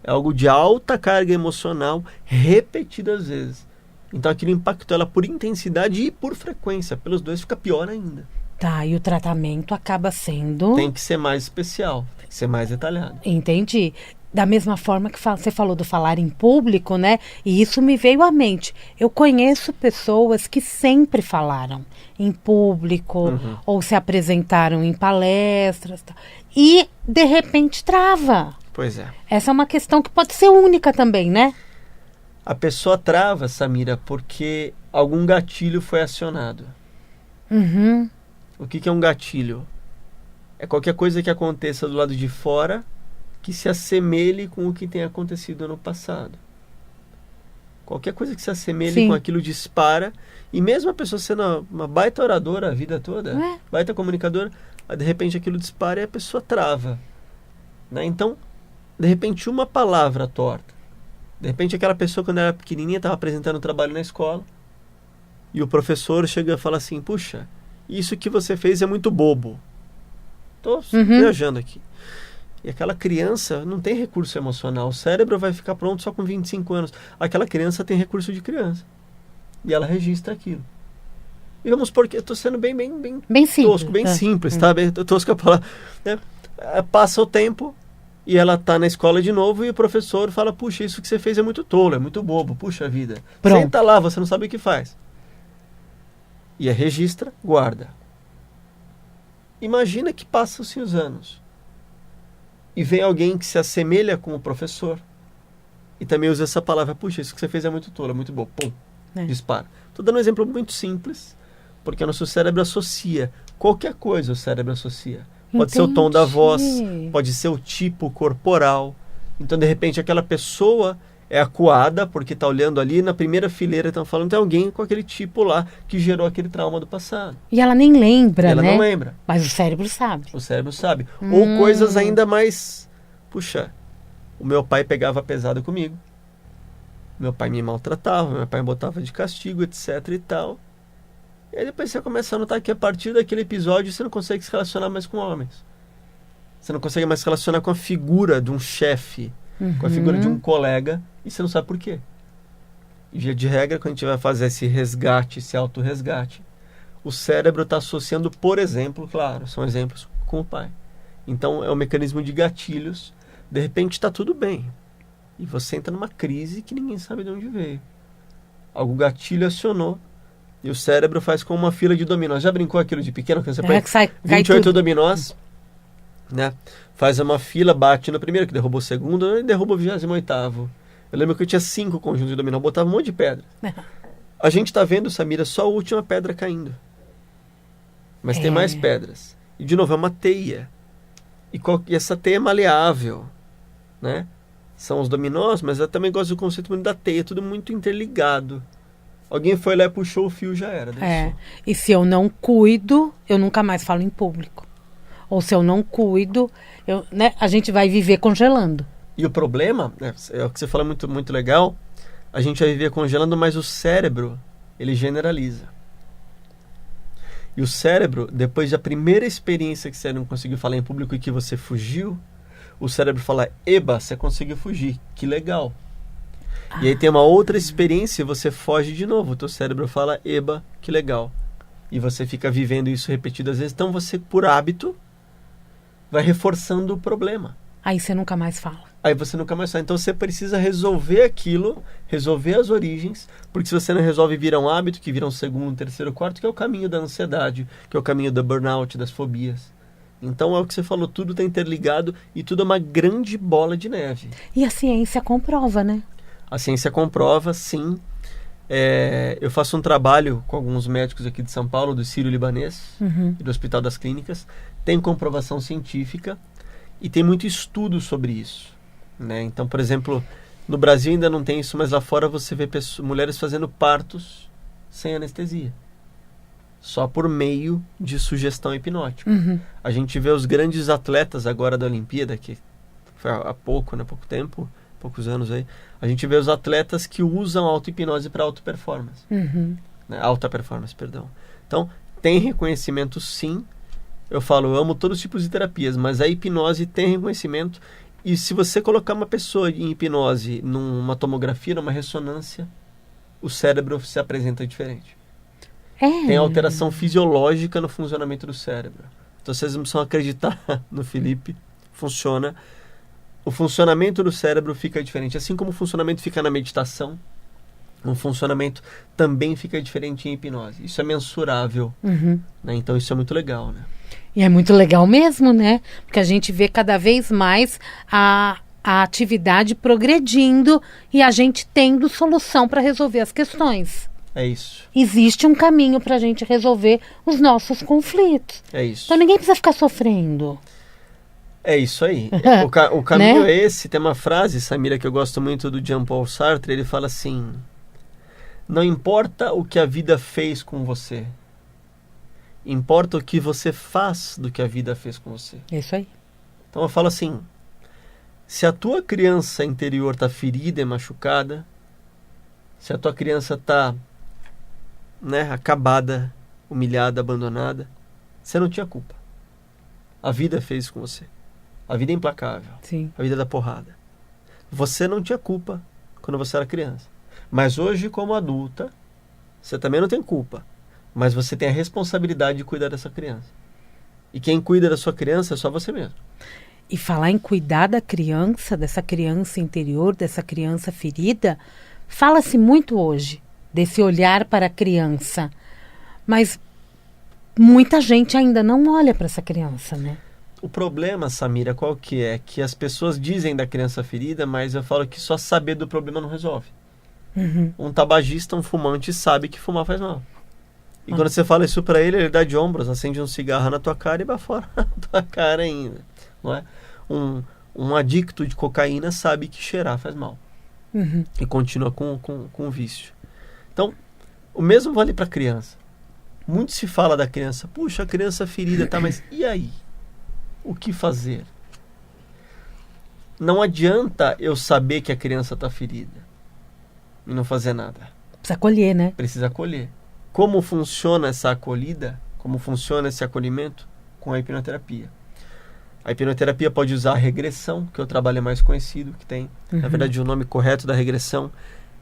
É algo de alta carga emocional, repetidas vezes. Então aquilo impactou ela por intensidade e por frequência. Pelos dois fica pior ainda. Tá, e o tratamento acaba sendo... Tem que ser mais especial, tem que ser mais detalhado. Entendi. Da mesma forma que você falou do falar em público, né? E isso me veio à mente. Eu conheço pessoas que sempre falaram em público ou se apresentaram em palestras e, de repente, trava. Pois é. Essa é uma questão que pode ser única também, né? A pessoa trava, Samira, porque algum gatilho foi acionado. O que é um gatilho? É qualquer coisa que aconteça do lado de fora que se assemelhe com o que tem acontecido no passado. Qualquer coisa que se assemelhe com aquilo dispara. E mesmo a pessoa sendo uma baita oradora a vida toda, baita comunicadora, de repente aquilo dispara e a pessoa trava. Né? Então, de repente, uma palavra torta. De repente, aquela pessoa, quando era pequenininha, estava apresentando um trabalho na escola e o professor chega e fala assim, puxa, isso que você fez é muito bobo. Estou viajando aqui. E aquela criança não tem recurso emocional. O cérebro vai ficar pronto só com 25 anos. Aquela criança tem recurso de criança. E ela registra aquilo. E vamos supor que eu estou sendo bem tosco, bem simples, tá? Bem tosco a palavra. Né? Passa o tempo e ela está na escola de novo e o professor fala, puxa, isso que você fez é muito tolo, é muito bobo, puxa vida. Pronto. Senta lá, você não sabe o que faz. E registra, guarda. Imagina que passam-se os anos. E vem alguém que se assemelha com o professor e também usa essa palavra, puxa, isso que você fez é muito tolo, é muito bom, pum, dispara. Estou dando um exemplo muito simples, porque o nosso cérebro associa, qualquer coisa o cérebro associa. Pode ser o tom da voz, pode ser o tipo corporal. Então, de repente, aquela pessoa é acuada, porque está olhando ali, na primeira fileira estão falando, tem alguém com aquele tipo lá que gerou aquele trauma do passado. E ela nem lembra, ela não lembra. Mas o cérebro sabe. O cérebro sabe. Ou coisas ainda mais... Puxa, o meu pai pegava pesado comigo. Meu pai me maltratava, meu pai me botava de castigo, etc e tal. E aí depois você começa a notar que a partir daquele episódio você não consegue se relacionar mais com homens. Você não consegue mais se relacionar com a figura de um chefe, com a figura de um colega, e você não sabe por quê. E via de regra, quando a gente vai fazer esse resgate, esse autorresgate, o cérebro está associando, por exemplo, claro, são exemplos, com o pai. Então é um mecanismo de gatilhos. De repente está tudo bem. E você entra numa crise que ninguém sabe de onde veio. Algum gatilho acionou. E o cérebro faz como uma fila de dominós. Já brincou aquilo de pequeno? Que você põe 28 dominós, né? Faz uma fila, bate no primeiro, que derrubou o segundo, e derruba o 28º. Eu lembro que eu tinha 5 conjuntos de dominó, botava um monte de pedra. A gente está vendo, Samira, só a última pedra caindo. Mas tem mais pedras. E, de novo, é uma teia. E essa teia é maleável, né? São os dominós, mas eu também gosto do conceito muito da teia, tudo muito interligado. Alguém foi lá e puxou o fio, já era. E se eu não cuido, eu nunca mais falo em público. Ou se eu não cuido, a gente vai viver congelando. E o problema, é o que você fala muito, muito legal, a gente vai viver congelando, mas o cérebro, ele generaliza. E o cérebro, depois da primeira experiência que você não conseguiu falar em público e que você fugiu, o cérebro fala, eba, você conseguiu fugir, que legal. E aí tem uma outra experiência e você foge de novo. O teu cérebro fala, eba, que legal. E você fica vivendo isso repetidas vezes. Então você, por hábito, vai reforçando o problema. Aí você nunca mais fala. Aí você nunca mais fala. Então você precisa resolver aquilo, resolver as origens, porque se você não resolve, vira um hábito, que vira um segundo, terceiro, quarto, que é o caminho da ansiedade, que é o caminho do burnout, das fobias. Então é o que você falou, tudo está interligado e tudo é uma grande bola de neve. E a ciência comprova, né? A ciência comprova, sim. Eu faço um trabalho com alguns médicos aqui de São Paulo, do Sírio-Libanês e do Hospital das Clínicas. Tem comprovação científica e tem muito estudo sobre isso, né? Então, por exemplo, no Brasil ainda não tem isso, mas lá fora você vê mulheres fazendo partos sem anestesia. Só por meio de sugestão hipnótica. A gente vê os grandes atletas agora da Olimpíada, que foi há pouco tempo, poucos anos aí, a gente vê os atletas que usam auto-hipnose para auto-performance. Né? Alta performance, perdão. Então, tem reconhecimento sim. Eu falo, eu amo todos os tipos de terapias, mas a hipnose tem reconhecimento. E se você colocar uma pessoa em hipnose numa tomografia, numa ressonância, o cérebro se apresenta diferente. Tem alteração fisiológica no funcionamento do cérebro. Então vocês não precisam acreditar no Felipe. Funciona. o funcionamento do cérebro fica diferente. Assim como o funcionamento fica na meditação, o funcionamento também fica diferente em hipnose. Isso é mensurável, né? Então isso é muito legal, né? E é muito legal mesmo, né? Porque a gente vê cada vez mais a atividade progredindo e a gente tendo solução para resolver as questões. É isso. Existe um caminho para a gente resolver os nossos conflitos. É isso. Então ninguém precisa ficar sofrendo. É isso aí. O caminho Né? é esse. Tem uma frase, Samira, que eu gosto muito do Jean-Paul Sartre. Ele fala assim: não importa o que a vida fez com você, importa o que você faz do que a vida fez com você. É isso aí. Então eu falo assim: se a tua criança interior está ferida e machucada, se a tua criança está, né, acabada, humilhada, abandonada, você não tinha culpa. A vida fez isso com você. A vida é implacável. Sim. A vida dá porrada. Você não tinha culpa quando você era criança. Mas hoje, como adulta, você também não tem culpa. Mas você tem a responsabilidade de cuidar dessa criança. E quem cuida da sua criança é só você mesmo. E falar em cuidar da criança, dessa criança interior, dessa criança ferida, fala-se muito hoje desse olhar para a criança. Mas muita gente ainda não olha para essa criança, né? O problema, Samira, qual que é? Que as pessoas dizem da criança ferida, mas eu falo que só saber do problema não resolve. Um tabagista, um fumante, sabe que fumar faz mal. E quando você fala isso pra ele dá de ombros, acende um cigarro na tua cara e vai fora na tua cara ainda. Não é? Um adicto de cocaína sabe que cheirar faz mal. E continua com o vício. Então, o mesmo vale pra criança. Muito se fala da criança. Puxa, a criança ferida, tá, mas e aí? O que fazer? Não adianta eu saber que a criança está ferida e não fazer nada. Precisa acolher, né? Precisa acolher. Como funciona essa acolhida? Como funciona esse acolhimento? Com a hipnoterapia. A hipnoterapia pode usar a regressão, que é o trabalho mais conhecido que tem. Na verdade, o nome correto da regressão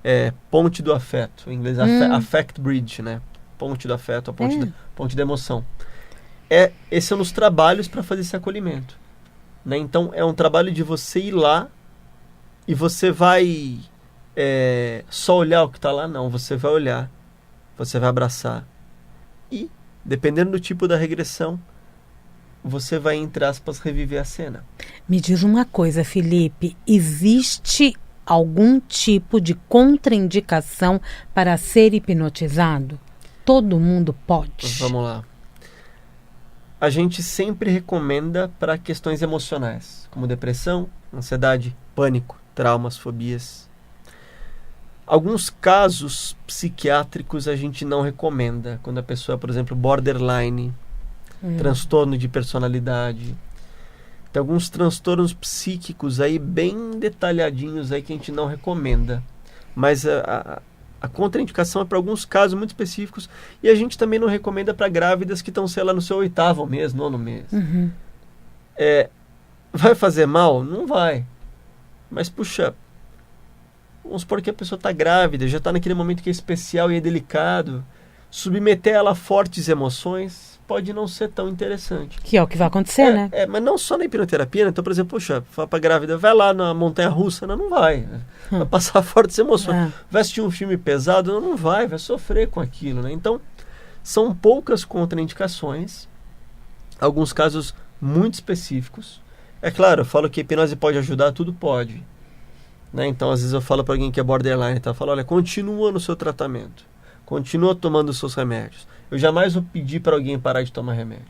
é ponte do afeto. Em inglês, affect bridge, né? Ponte do afeto, a ponte da emoção. Esse é um dos trabalhos para fazer esse acolhimento, né? Então é um trabalho de você ir lá e você vai só olhar o que está lá, não, você vai olhar, você vai abraçar e, dependendo do tipo da regressão, você vai, entre aspas, reviver a cena. Me diz uma coisa, Felipe, existe algum tipo de contraindicação para ser hipnotizado? Todo mundo pode? Vamos lá. A gente sempre recomenda para questões emocionais, como depressão, ansiedade, pânico, traumas, fobias. Alguns casos psiquiátricos a gente não recomenda, quando a pessoa é, por exemplo, borderline, transtorno de personalidade. Tem alguns transtornos psíquicos aí bem detalhadinhos aí que a gente não recomenda. Mas a contraindicação é para alguns casos muito específicos e a gente também não recomenda para grávidas que estão, sei lá, no seu 8º mês, 9º mês. Vai fazer mal? Não vai. Mas, puxa, vamos supor que a pessoa está grávida, já está naquele momento que é especial e é delicado. Submeter ela a fortes emoções pode não ser tão interessante. Que é o que vai acontecer, né? Mas não só na hipnoterapia, né? Então, por exemplo, puxa, fala pra grávida, vai lá na montanha-russa. Não vai. Vai passar fortes emoções. Vai assistir um filme pesado? Não vai sofrer com aquilo, né? Então, são poucas contraindicações, alguns casos muito específicos. É claro, eu falo que a hipnose pode ajudar, tudo pode. Né? Então, às vezes eu falo pra alguém que é borderline, tá? Eu falo, olha, continua no seu tratamento. Continua tomando os seus remédios. Eu jamais vou pedir para alguém parar de tomar remédio.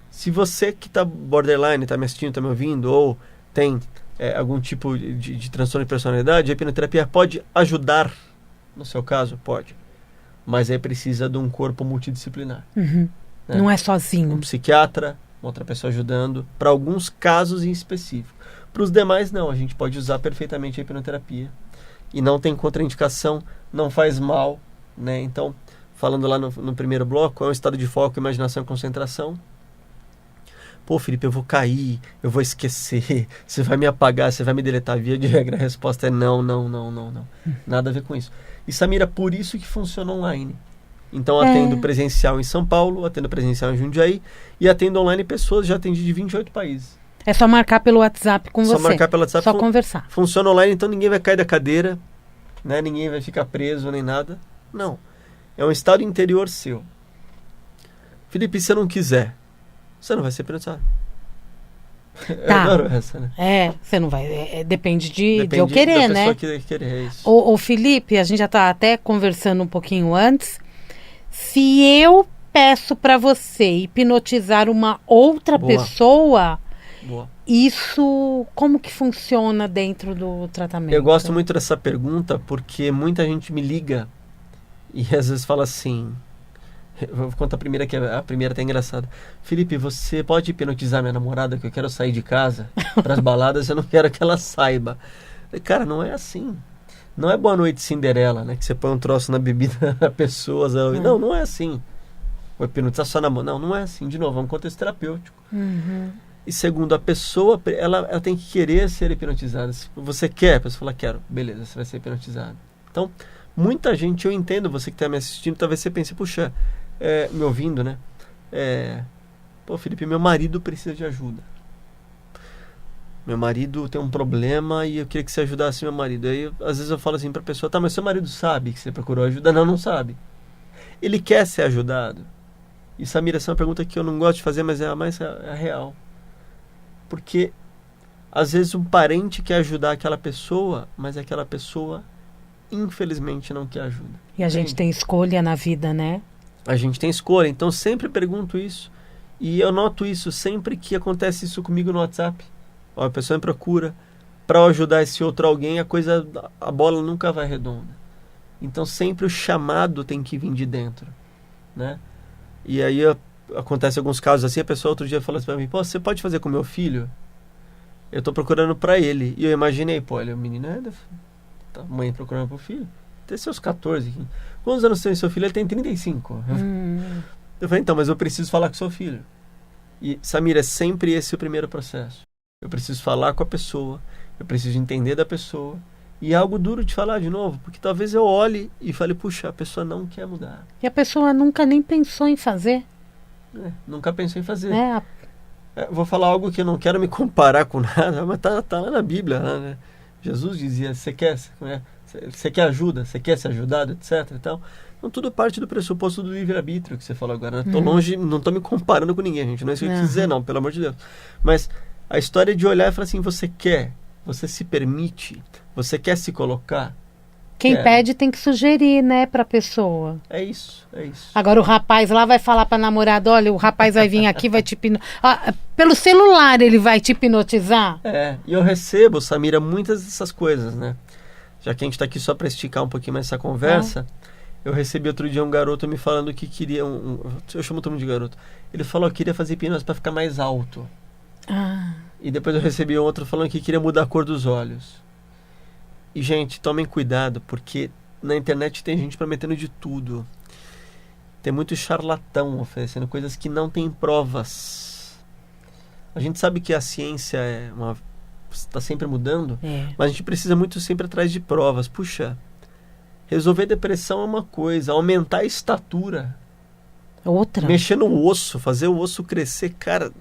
Se você que está borderline, está me assistindo, está me ouvindo, ou tem algum tipo de transtorno de personalidade, a hipnoterapia pode ajudar, no seu caso, pode. Mas aí precisa de um corpo multidisciplinar. Né? Não é sozinho. Um psiquiatra, uma outra pessoa ajudando, para alguns casos em específico. Para os demais, não. A gente pode usar perfeitamente a hipnoterapia. E não tem contraindicação, não faz mal. Né? Então, falando lá no primeiro bloco, é um estado de foco, imaginação e concentração. Pô, Felipe, eu vou cair, eu vou esquecer, você vai me apagar, você vai me deletar. Via de regra, a resposta é não. Nada a ver com isso. E, Samira, por isso que funciona online. Então, atendo presencial em São Paulo, atendo presencial em Jundiaí e atendo online pessoas, já atendi de 28 países. É só marcar pelo WhatsApp com você. Só marcar pelo WhatsApp. Só conversar. Funciona online, então ninguém vai cair da cadeira, né? Ninguém vai ficar preso nem nada. Não. É um estado interior seu. Felipe, se eu não quiser, você não vai ser hipnotizado. Eu adoro essa, né? Você não vai... depende de eu querer, né? Que querer, é isso. Ô, Felipe, a gente já está até conversando um pouquinho antes. Se eu peço para você hipnotizar uma outra pessoa, isso como que funciona dentro do tratamento? Eu gosto muito dessa pergunta porque muita gente me liga e às vezes fala assim... Vou contar a primeira, que a primeira tá engraçada. Felipe, você pode hipnotizar minha namorada que eu quero sair de casa para as baladas, eu não quero que ela saiba. Cara, não é assim. Não é Boa Noite Cinderela, né? Que você põe um troço na bebida da pessoa. Não, não é assim. Vou hipnotizar sua namorada. Não é assim. De novo, é um contexto terapêutico. Uhum. E segundo, a pessoa, ela tem que querer ser hipnotizada. Se você quer, a pessoa fala, quero. Beleza, você vai ser hipnotizado. Então, muita gente, eu entendo, você que está me assistindo, talvez você pense, puxa... me ouvindo, né? Pô, Felipe, meu marido precisa de ajuda. Meu marido tem um problema e eu queria que você ajudasse meu marido. Aí, às vezes eu falo assim pra pessoa, tá, mas seu marido sabe que você procurou ajuda? Não, não sabe. Ele quer ser ajudado. E, Samira, essa é uma pergunta que eu não gosto de fazer, mas é a real. Porque, às vezes, um parente quer ajudar aquela pessoa, mas aquela pessoa, infelizmente, não quer ajuda. E a gente tem escolha na vida, né? A gente tem escolha, então sempre pergunto isso. E eu noto isso sempre que acontece isso comigo no WhatsApp. A pessoa me procura para ajudar esse outro alguém, a bola nunca vai redonda. Então sempre o chamado tem que vir de dentro, né? E aí acontece alguns casos assim, a pessoa outro dia falou assim para mim, pô, você pode fazer com meu filho? Eu tô procurando para ele. E eu imaginei, pô, olha, o menino a mãe procurando pro filho. Tem seus 14, 15. Quantos anos tem seu filho? Ele tem 35. Eu falei, então, mas eu preciso falar com seu filho. E, Samira, é sempre esse o primeiro processo. Eu preciso falar com a pessoa, eu preciso entender da pessoa. E é algo duro de falar de novo, porque talvez eu olhe e fale, puxa, a pessoa não quer mudar. E a pessoa nunca nem pensou em fazer. Nunca pensou em fazer. Vou falar algo que eu não quero me comparar com nada, mas tá lá na Bíblia, né? Jesus dizia, você quer ajuda, você quer ser ajudado, etc. Então tudo parte do pressuposto do livre-arbítrio que você falou agora. Tô longe, não tô me comparando com ninguém, gente. Não é isso que eu quis dizer, não, pelo amor de Deus. Mas a história de olhar e falar assim, você se permite, você quer se colocar. Quem pede tem que sugerir, né, pra pessoa. É isso. Agora o rapaz lá vai falar pra namorada, olha, o rapaz vai vir aqui, vai te hipnotizar. Pelo celular ele vai te hipnotizar? E eu recebo, Samira, muitas dessas coisas, né? Já que a gente tá aqui só pra esticar um pouquinho mais essa conversa, eu recebi outro dia um garoto me falando que queria, eu chamo todo mundo de garoto, ele falou que queria fazer hipnose pra ficar mais alto. E depois eu recebi outro falando que queria mudar a cor dos olhos. E, gente, tomem cuidado, porque na internet tem gente prometendo de tudo. Tem muito charlatão oferecendo coisas que não tem provas. A gente sabe que a ciência está sempre mudando, mas a gente precisa muito sempre atrás de provas. Puxa, resolver depressão é uma coisa, aumentar a estatura, outra. Mexer no osso, fazer o osso crescer, cara,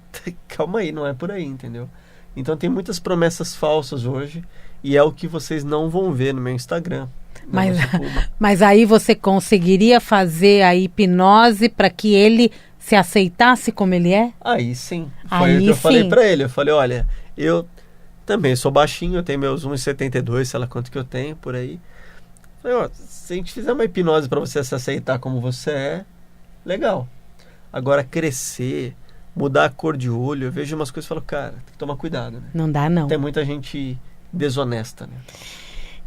calma aí, não é por aí, entendeu? Então tem muitas promessas falsas hoje. E é o que vocês não vão ver no meu Instagram. Mas aí você conseguiria fazer a hipnose para que ele se aceitasse como ele é? Aí sim. Foi o que eu falei para ele. Eu falei, olha, eu também sou baixinho, eu tenho meus 1,72, sei lá quanto que eu tenho, por aí. Falei, ó, se a gente fizer uma hipnose para você se aceitar como você é, legal. Agora crescer, mudar a cor de olho, eu vejo umas coisas e falo, cara, tem que tomar cuidado, né? Não dá, não. Tem muita gente desonesta, né?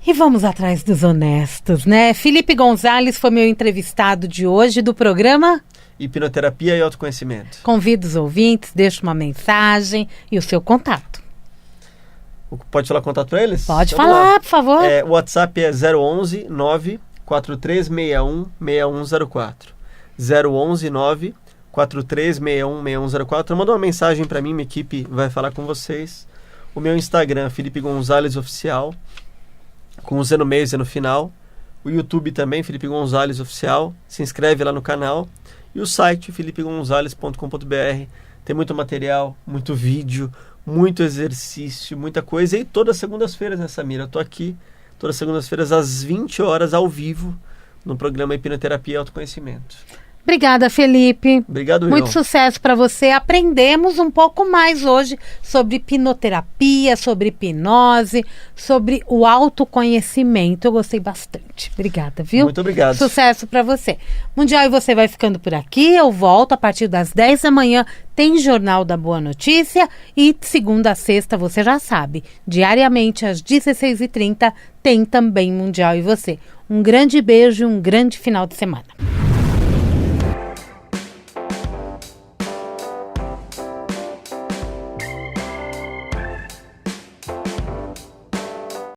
E vamos atrás dos honestos, né? Felipe Gonzalez foi meu entrevistado de hoje do programa Hipnoterapia e Autoconhecimento. Convido os ouvintes, deixa uma mensagem e o seu contato. Pode falar contato para eles? Pode falar, por favor. O WhatsApp é 011 94361 6104. 011 94361 6104. Manda uma mensagem para mim, minha equipe vai falar com vocês. O meu Instagram, Felipe Gonzalez Oficial, com o Z no meio e Z no final. O YouTube também, Felipe Gonzalez Oficial. Se inscreve lá no canal. E o site, felipegonzalez.com.br. Tem muito material, muito vídeo, muito exercício, muita coisa. E todas as segundas-feiras, né, Samira? Eu tô aqui todas as segundas-feiras às 20 horas ao vivo no programa Hipnoterapia e Autoconhecimento. Obrigada, Felipe. Obrigado, Muito Will. sucesso para você. Aprendemos um pouco mais hoje sobre hipnoterapia, sobre hipnose, sobre o autoconhecimento. Eu gostei bastante. Obrigada, viu? Muito obrigado. Sucesso para você. Mundial, e você vai ficando por aqui. Eu volto a partir das 10 da manhã. Tem Jornal da Boa Notícia e segunda a sexta, você já sabe, diariamente às 16h30 tem também Mundial e Você. Um grande beijo e um grande final de semana.